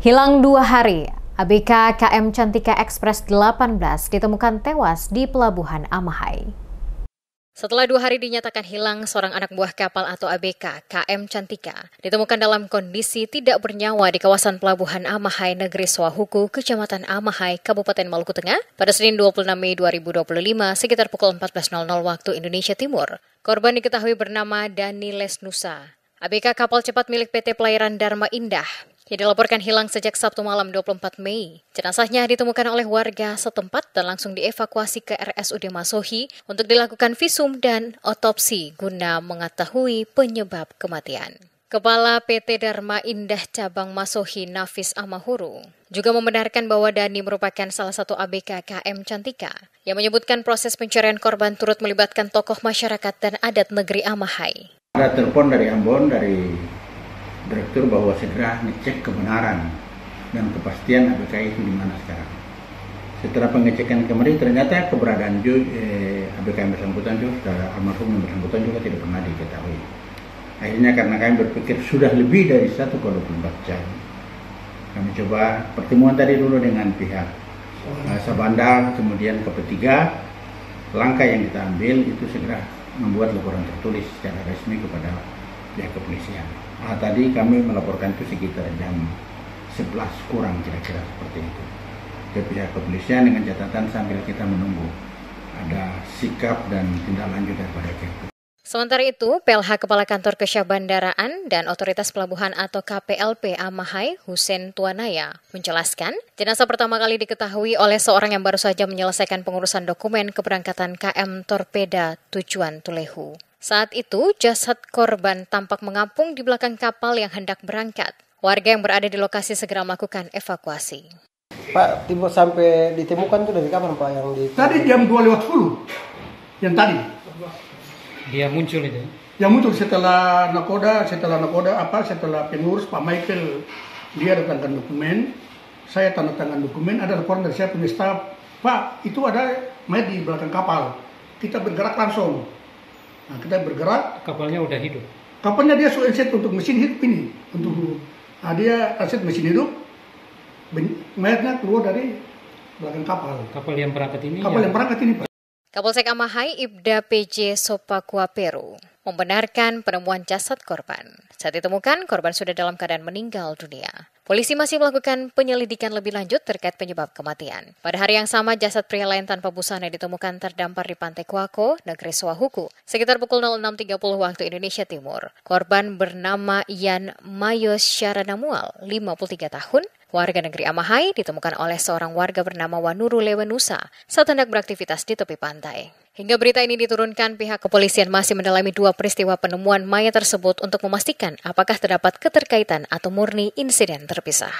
Hilang 2 hari, ABK KM Cantika Express 18 ditemukan tewas di Pelabuhan Amahai. Setelah 2 hari dinyatakan hilang, seorang anak buah kapal atau ABK KM Cantika ditemukan dalam kondisi tidak bernyawa di kawasan Pelabuhan Amahai, Negeri Swahuku, Kecamatan Amahai, Kabupaten Maluku Tengah pada Senin 26 Mei 2025 sekitar pukul 14.00 waktu Indonesia Timur. Korban diketahui bernama Dani Lesnusa, ABK kapal cepat milik PT Pelayaran Dharma Indah, yang dilaporkan hilang sejak Sabtu malam 24 Mei. Jenazahnya ditemukan oleh warga setempat dan langsung dievakuasi ke RSUD Masohi untuk dilakukan visum dan otopsi guna mengetahui penyebab kematian. Kepala PT Dharma Indah Cabang Masohi Nafis Amahuru juga membenarkan bahwa Dani merupakan salah satu ABK KM Cantika yang menyebutkan proses pencarian korban turut melibatkan tokoh masyarakat dan adat negeri Amahai. Ada telepon dari Ambon, dari Direktur bahwa segera ngecek kebenaran dan kepastian ABK itu di mana sekarang. Setelah pengecekan kemarin ternyata keberadaan ABK yang bersangkutan juga, almarhum yang bersangkutan juga tidak pernah diketahui. Akhirnya karena kami berpikir sudah lebih dari 1,24 jam, kami coba pertemuan tadi dulu dengan pihak Sabanda, kemudian ke-3. Langkah yang kita ambil itu segera membuat laporan tertulis secara resmi kepada pihak kepolisian. Tadi kami melaporkan itu sekitar jam 11 kurang kira-kira seperti itu ke pihak kepolisian dengan catatan sambil kita menunggu ada sikap dan tindak lanjut daripada pihak. Sementara itu, PLH Kepala Kantor Kesyabandaraan dan Otoritas Pelabuhan atau KPLP Amahai, Husein Tuanaya, menjelaskan jenazah pertama kali diketahui oleh seorang yang baru saja menyelesaikan pengurusan dokumen keberangkatan KM Torpeda tujuan Tulehu. Saat itu, jasad korban tampak mengapung di belakang kapal yang hendak berangkat. Warga yang berada di lokasi segera melakukan evakuasi. Pak, tiba sampai ditemukan itu dari kapan Pak yang di? Tadi jam 2:10. Yang tadi. Dia muncul itu. Yang muncul setelah nakoda, setelah pengurus Pak Michael dia datangkan dokumen, saya tanda tangan dokumen, ada laporan dari saya punya staf, Pak, itu ada mayat di belakang kapal. Kita bergerak langsung. Nah, kita bergerak. Kapalnya udah hidup. Kapalnya dia sudah set untuk mesin hidup ini, dia set mesin hidup. Mayatnya keluar dari belakang kapal. Kapal yang berangkat ini. Pak. Kapolsek Amahai Ibda PJ Sopakuaperu membenarkan penemuan jasad korban. Saat ditemukan, korban sudah dalam keadaan meninggal dunia. Polisi masih melakukan penyelidikan lebih lanjut terkait penyebab kematian. Pada hari yang sama, jasad pria lain tanpa busana ditemukan terdampar di Pantai Kuako, Negeri Swahuku, sekitar pukul 06.30 waktu Indonesia Timur. Korban bernama Ian Mayos Syaranamual, 53 tahun, warga negeri Amahai, ditemukan oleh seorang warga bernama Wanuru Lewenusa saat hendak beraktivitas di tepi pantai. Hingga berita ini diturunkan, pihak kepolisian masih mendalami 2 peristiwa penemuan mayat tersebut untuk memastikan apakah terdapat keterkaitan atau murni insiden terpisah.